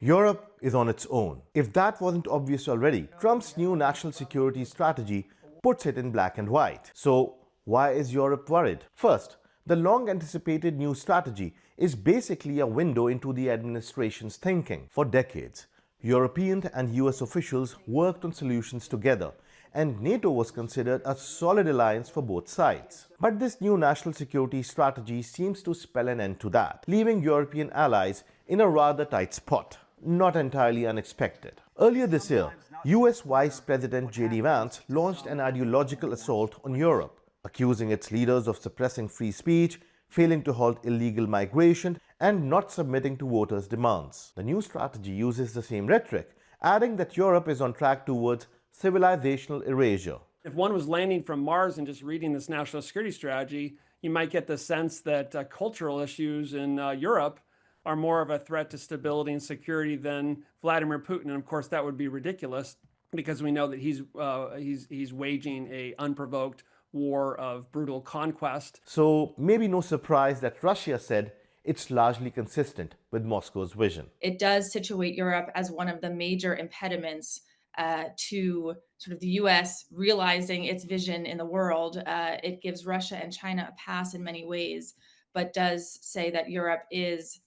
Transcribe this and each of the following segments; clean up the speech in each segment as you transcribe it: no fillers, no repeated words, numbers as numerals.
Europe is on its own. If that wasn't obvious already, Trump's new national security strategy puts it in black and white. So, why is Europe worried? First, the long anticipated new strategy is basically a window into the administration's thinking. For decades, European and US officials worked on solutions together, and NATO was considered a solid alliance for both sides. But this new national security strategy seems to spell an end to that, leaving European allies in a rather tight spot. Not entirely unexpected. Earlier this year, US Vice President J.D. Vance launched an ideological assault on Europe, accusing its leaders of suppressing free speech, failing to halt illegal migration, and not submitting to voters' demands. The new strategy uses the same rhetoric, adding that Europe is on track towards civilizational erasure. If one was landing from Mars and just reading this national security strategy, you might get the sense that cultural issues in Europe are more of a threat to stability and security than Vladimir Putin. And of course, that would be ridiculous because we know that he's waging a unprovoked war of brutal conquest. So maybe no surprise that Russia said it's largely consistent with Moscow's vision. It does situate Europe as one of the major impediments to sort of the US realizing its vision in the world. It gives Russia and China a pass in many ways, but does say that Europe is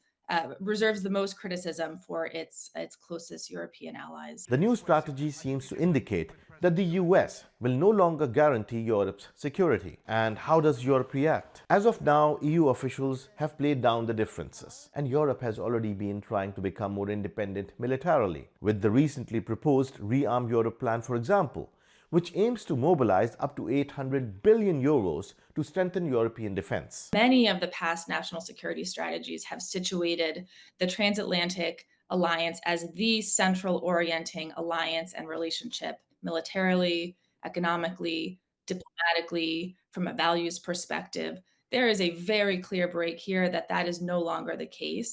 reserves the most criticism for its closest European allies. The new strategy seems to indicate that the US will no longer guarantee Europe's security. And how does Europe react? As of now, EU officials have played down the differences, and Europe has already been trying to become more independent militarily, with the recently proposed Rearm Europe plan, for example, which aims to mobilize up to 800 billion euros to strengthen European defense. Many of the past national security strategies have situated the transatlantic alliance as the central orienting alliance and relationship militarily, economically, diplomatically, from a values perspective. There is a very clear break here that is no longer the case.